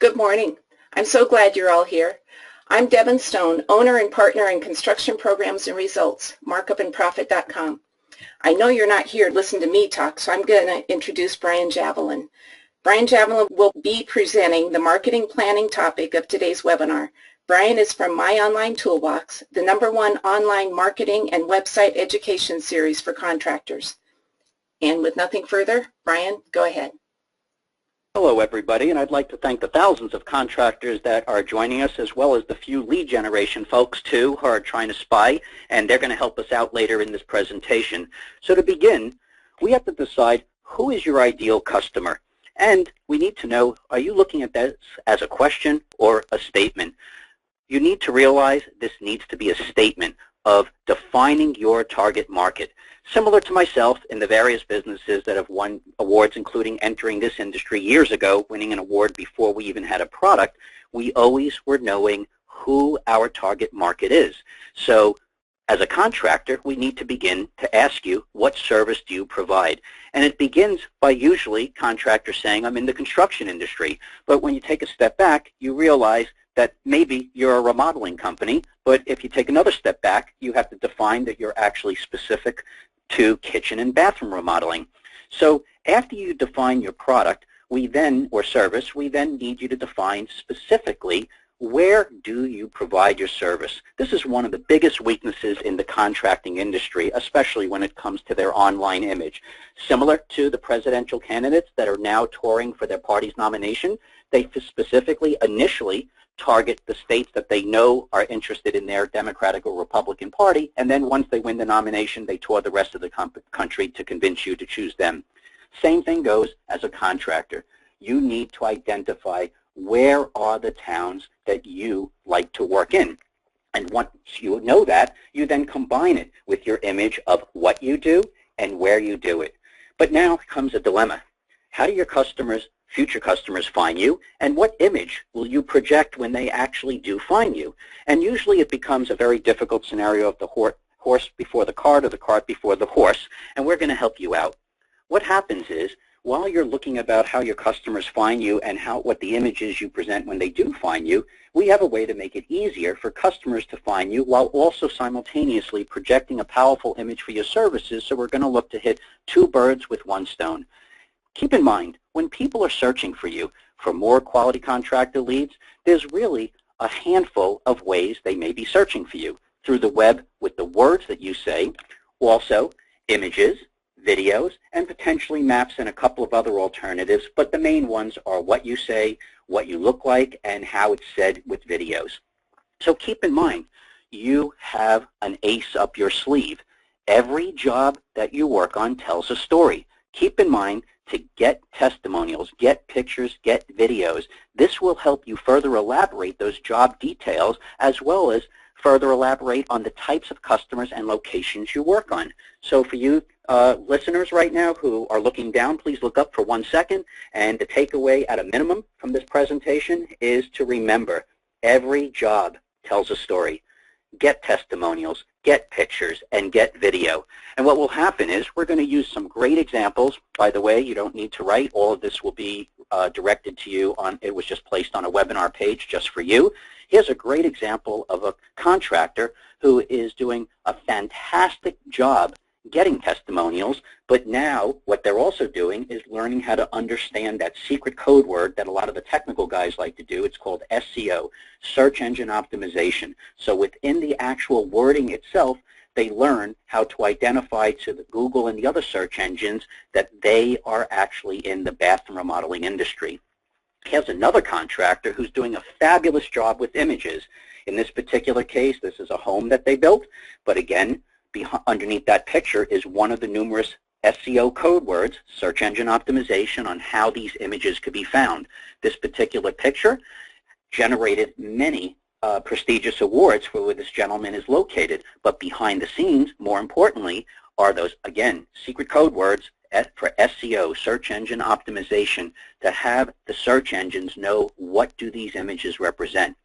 Good morning. I'm so glad you're all here. I'm Devin Stone, owner and partner in Construction Programs and Results, markupandprofit.com. I know you're not here to listen to me talk, so I'm going to introduce Brian Javelin. Brian Javelin will be presenting the marketing planning topic of today's webinar. Brian is from My Online Toolbox, the #1 online marketing and website education series for contractors. And with nothing further, Brian, go ahead. Hello everybody, and I'd like to thank the thousands of contractors that are joining us, as well as the few lead generation folks too who are trying to spy, and they're going to help us out later in this presentation. So to begin, we have to decide who is your ideal customer, and we need to know, are you looking at this as a question or a statement? You need to realize this needs to be a statement of defining your target market. Similar to myself in the various businesses that have won awards, including entering this industry years ago, winning an award before we even had a product, we always were knowing who our target market is. So as a contractor, we need to begin to ask you, what service do you provide? And it begins by usually contractors saying, I'm in the construction industry. But when you take a step back, you realize that maybe you're a remodeling company, but if you take another step back, you have to define that you're actually specific to kitchen and bathroom remodeling. So after you define your product, or service, we then need you to define specifically, where do you provide your service? This is one of the biggest weaknesses in the contracting industry, especially when it comes to their online image. Similar to the presidential candidates that are now touring for their party's nomination, they specifically initially target the states that they know are interested in their Democratic or Republican Party, and then once they win the nomination, they tour the rest of the country to convince you to choose them. Same thing goes as a contractor. You need to identify where are the towns that you like to work in. And once you know that, you then combine it with your image of what you do and where you do it. But now comes a dilemma. How do your future customers find you, and what image will you project when they actually do find you? And usually it becomes a very difficult scenario of the horse before the cart or the cart before the horse, and we're going to help you out. What happens is, while you're looking about how your customers find you and what the images you present when they do find you, we have a way to make it easier for customers to find you while also simultaneously projecting a powerful image for your services, so we're going to look to hit two birds with one stone. Keep in mind, when people are searching for you for more quality contractor leads, there's really a handful of ways they may be searching for you. Through the web with the words that you say, also images, videos, and potentially maps and a couple of other alternatives, but the main ones are what you say, what you look like, and how it's said with videos. So keep in mind, you have an ace up your sleeve. Every job that you work on tells a story. Keep in mind to get testimonials, get pictures, get videos. This will help you further elaborate those job details, as well as further elaborate on the types of customers and locations you work on. So for you listeners right now who are looking down, please look up for 1 second. And the takeaway at a minimum from this presentation is to remember, every job tells a story. Get testimonials, get pictures, and get video. And what will happen is we're going to use some great examples. By the way, you don't need to write. All of this will be directed to you it was just placed on a webinar page just for you. Here's a great example of a contractor who is doing a fantastic job getting testimonials, but now what they're also doing is learning how to understand that secret code word that a lot of the technical guys like to do. It's called SEO, search engine optimization. So within the actual wording itself, they learn how to identify to the Google and the other search engines that they are actually in the bathroom remodeling industry. Here's another contractor who's doing a fabulous job with images. In this particular case, this is a home that they built, but again, underneath that picture is one of the numerous SEO code words, search engine optimization, on how these images could be found. This particular picture generated many prestigious awards for where this gentleman is located, but behind the scenes, more importantly, are those, again, secret code words for SEO, search engine optimization, to have the search engines know what do these images represent.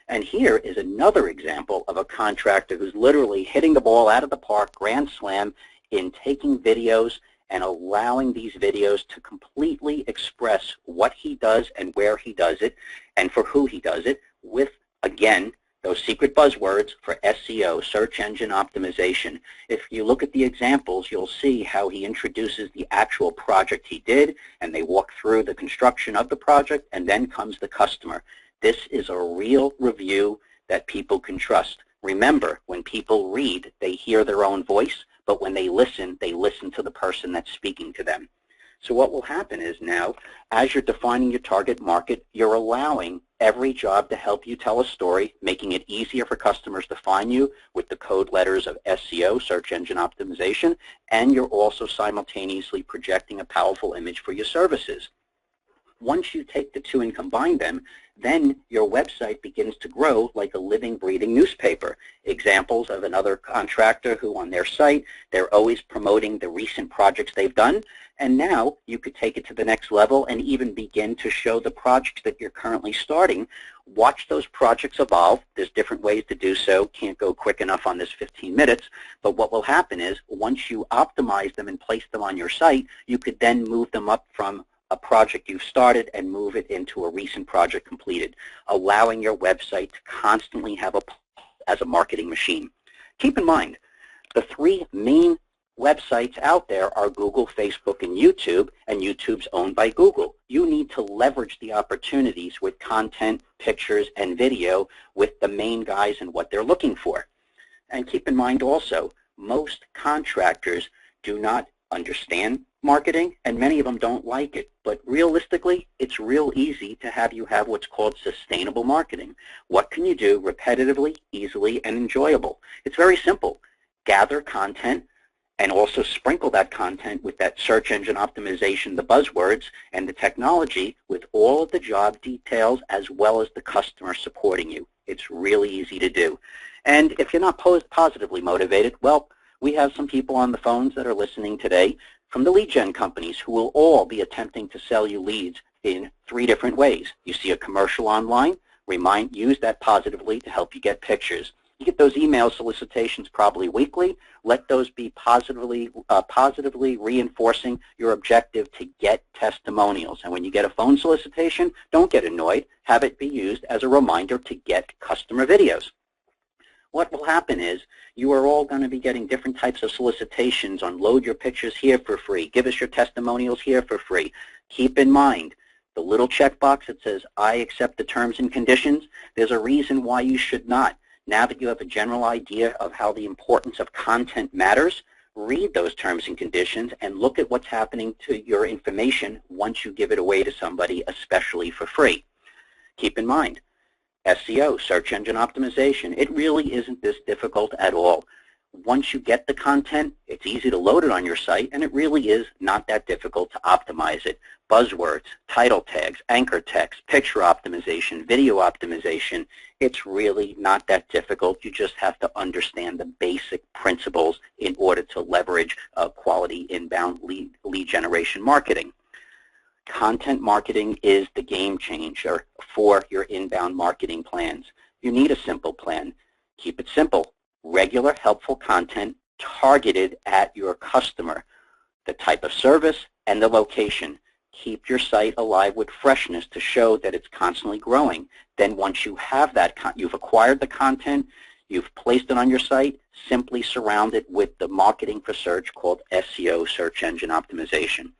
And here is another example of a contractor who's literally hitting the ball out of the park, grand slam, in taking videos and allowing these videos to completely express what he does and where he does it and for who he does it with, again, those secret buzzwords for SEO, search engine optimization. If you look at the examples, you'll see how he introduces the actual project he did, and they walk through the construction of the project, and then comes the customer. This is a real review that people can trust. Remember, when people read, they hear their own voice, but when they listen to the person that's speaking to them. So what will happen is now, as you're defining your target market, you're allowing every job to help you tell a story, making it easier for customers to find you with the code letters of SEO, search engine optimization, and you're also simultaneously projecting a powerful image for your services. Once you take the two and combine them, then your website begins to grow like a living, breathing newspaper. Examples of another contractor who on their site, they're always promoting the recent projects they've done, and now you could take it to the next level and even begin to show the projects that you're currently starting. Watch those projects evolve. There's different ways to do so. Can't go quick enough on this 15 minutes, but what will happen is once you optimize them and place them on your site, you could then move them up from a project you've started and move it into a recent project completed, allowing your website to constantly have as a marketing machine. Keep in mind, the three main websites out there are Google, Facebook, and YouTube's owned by Google. You need to leverage the opportunities with content, pictures, and video with the main guys and what they're looking for. And keep in mind also, most contractors do not understand marketing, and many of them don't like it. But realistically, it's real easy to have you have what's called sustainable marketing. What can you do repetitively, easily, and enjoyable? It's very simple. Gather content and also sprinkle that content with that search engine optimization, the buzzwords, and the technology with all of the job details as well as the customer supporting you. It's really easy to do. And if you're not positively motivated, well, we have some people on the phones that are listening today from the lead gen companies who will all be attempting to sell you leads in 3 different ways. You see a commercial online, use that positively to help you get pictures. You get those email solicitations probably weekly. Let those be positively reinforcing your objective to get testimonials. And when you get a phone solicitation, don't get annoyed. Have it be used as a reminder to get customer videos. What will happen is you are all going to be getting different types of solicitations on load your pictures here for free, give us your testimonials here for free. Keep in mind, the little checkbox that says, I accept the terms and conditions, there's a reason why you should not. Now that you have a general idea of how the importance of content matters, read those terms and conditions and look at what's happening to your information once you give it away to somebody, especially for free. Keep in mind, SEO, search engine optimization, it really isn't this difficult at all. Once you get the content, it's easy to load it on your site, and it really is not that difficult to optimize it. Buzzwords, title tags, anchor text, picture optimization, video optimization, it's really not that difficult. You just have to understand the basic principles in order to leverage quality inbound lead generation marketing. Content marketing is the game changer for your inbound marketing plans. You need a simple plan. Keep it simple. Regular, helpful content targeted at your customer, the type of service, and the location. Keep your site alive with freshness to show that it's constantly growing. Then once you have that, you've acquired the content, you've placed it on your site, simply surround it with the marketing for search called SEO, search engine optimization.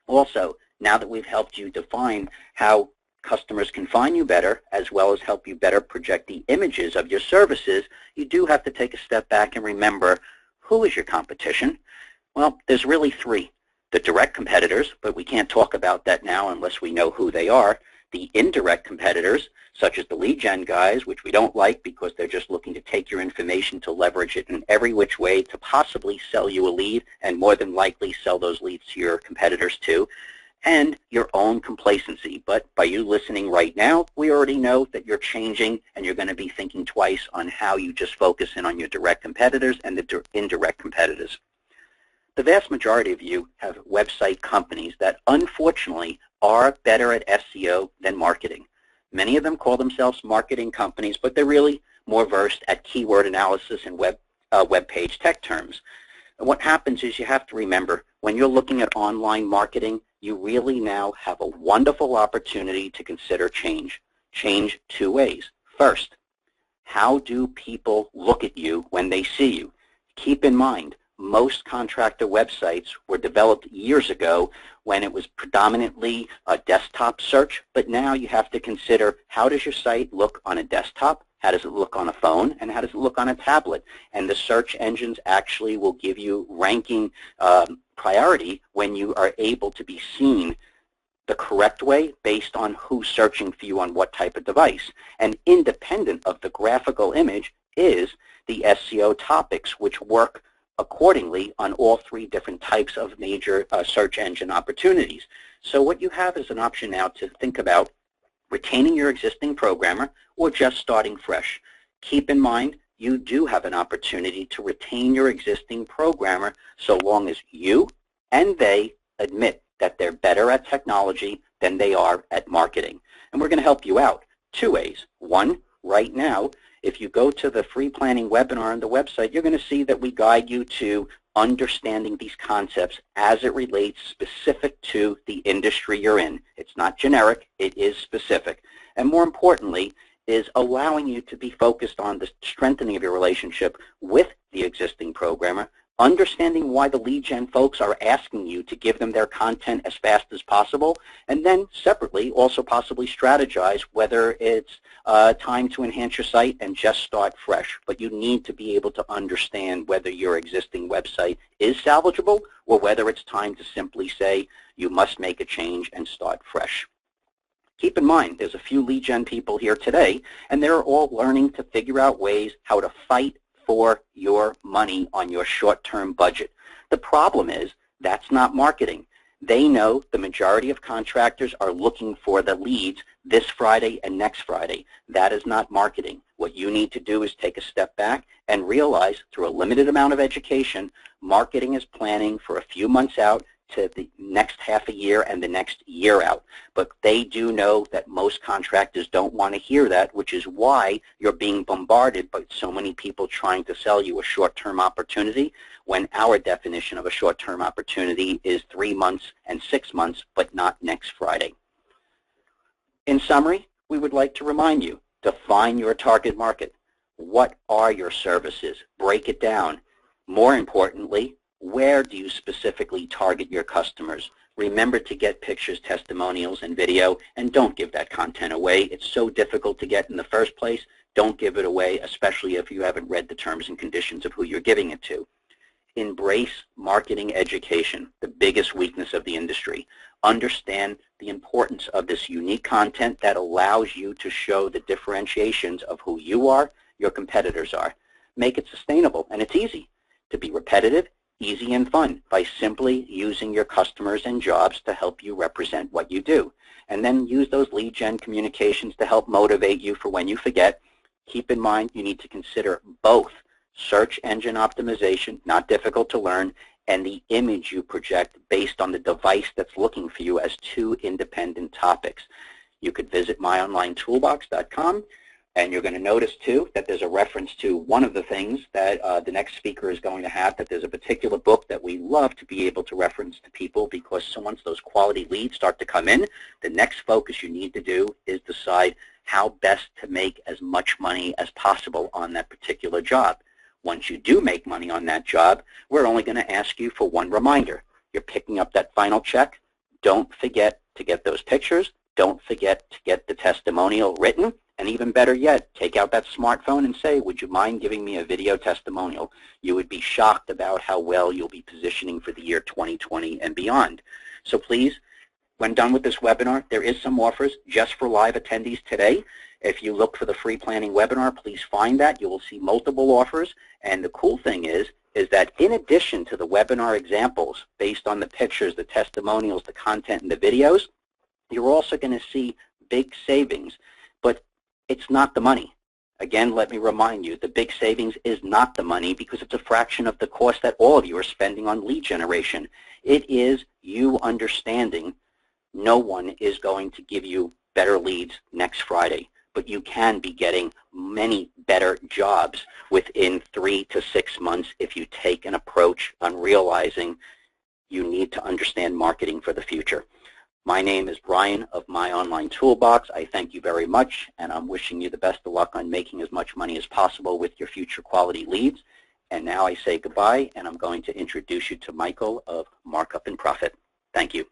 Also, now that we've helped you define how customers can find you better, as well as help you better project the images of your services, you do have to take a step back and remember, who is your competition? Well, there's really 3. The direct competitors, but we can't talk about that now unless we know who they are. The indirect competitors, such as the lead gen guys, which we don't like because they're just looking to take your information to leverage it in every which way to possibly sell you a lead, and more than likely sell those leads to your competitors too. And your own complacency. But by you listening right now, we already know that you're changing and you're going to be thinking twice on how you just focus in on your direct competitors and the indirect competitors. The vast majority of you have website companies that unfortunately are better at SEO than marketing. Many of them call themselves marketing companies, but they're really more versed at keyword analysis and web page tech terms. What happens is you have to remember, when you're looking at online marketing, you really now have a wonderful opportunity to consider change. Change two ways. First, how do people look at you when they see you? Keep in mind, most contractor websites were developed years ago when it was predominantly a desktop search, but now you have to consider, how does your site look on a desktop? How does it look on a phone? And how does it look on a tablet? And the search engines actually will give you ranking priority when you are able to be seen the correct way based on who's searching for you on what type of device. And independent of the graphical image is the SEO topics, which work accordingly on all three different types of major search engine opportunities. So what you have is an option now to think about retaining your existing programmer or just starting fresh. Keep in mind, you do have an opportunity to retain your existing programmer so long as you and they admit that they're better at technology than they are at marketing. And we're going to help you out two ways. One, right now, if you go to the free planning webinar on the website, you're going to see that we guide you to understanding these concepts as it relates specific to the industry you're in. It's not generic, it is specific. And more importantly, is allowing you to be focused on the strengthening of your relationship with the existing programmer, understanding why the lead gen folks are asking you to give them their content as fast as possible, and then separately also possibly strategize whether it's time to enhance your site and just start fresh. But you need to be able to understand whether your existing website is salvageable or whether it's time to simply say you must make a change and start fresh. Keep in mind, there's a few lead gen people here today, and they're all learning to figure out ways how to fight for your money on your short-term budget. The problem is that's not marketing. They know the majority of contractors are looking for the leads this Friday and next Friday. That is not marketing. What you need to do is take a step back and realize through a limited amount of education, marketing is planning for a few months out to the next half a year and the next year out. But they do know that most contractors don't want to hear that, which is why you're being bombarded by so many people trying to sell you a short-term opportunity, when our definition of a short-term opportunity is 3 months and 6 months, but not next Friday. In summary, we would like to remind you, define your target market. What are your services? Break it down. More importantly, where do you specifically target your customers? Remember to get pictures, testimonials, and video, and don't give that content away. It's so difficult to get in the first place. Don't give it away, especially if you haven't read the terms and conditions of who you're giving it to. Embrace marketing education, the biggest weakness of the industry. Understand the importance of this unique content that allows you to show the differentiations of who you are, your competitors are. Make it sustainable, and it's easy to be repetitive, easy and fun by simply using your customers and jobs to help you represent what you do. And then use those lead gen communications to help motivate you for when you forget. Keep in mind you need to consider both search engine optimization, not difficult to learn, and the image you project based on the device that's looking for you as two independent topics. You could visit myonlinetoolbox.com. And you're going to notice, too, that there's a reference to one of the things that the next speaker is going to have, that there's a particular book that we love to be able to reference to people, because once those quality leads start to come in, the next focus you need to do is decide how best to make as much money as possible on that particular job. Once you do make money on that job, we're only going to ask you for one reminder. You're picking up that final check. Don't forget to get those pictures. Don't forget to get the testimonial written. And even better yet, take out that smartphone and say, would you mind giving me a video testimonial? You would be shocked about how well you'll be positioning for the year 2020 and beyond. So please, when done with this webinar, there is some offers just for live attendees today. If you look for the free planning webinar, please find that. You will see multiple offers. And the cool thing is that in addition to the webinar examples, based on the pictures, the testimonials, the content, and the videos, you're also going to see big savings. But it's not the money. Again, let me remind you, the big savings is not the money, because it's a fraction of the cost that all of you are spending on lead generation. It is you understanding no one is going to give you better leads next Friday. but you can be getting many better jobs within 3 to 6 months if you take an approach on realizing you need to understand marketing for the future. My name is Brian of My Online Toolbox. I thank you very much, and I'm wishing you the best of luck on making as much money as possible with your future quality leads. And now I say goodbye, and I'm going to introduce you to Michael of Markup and Profit. Thank you.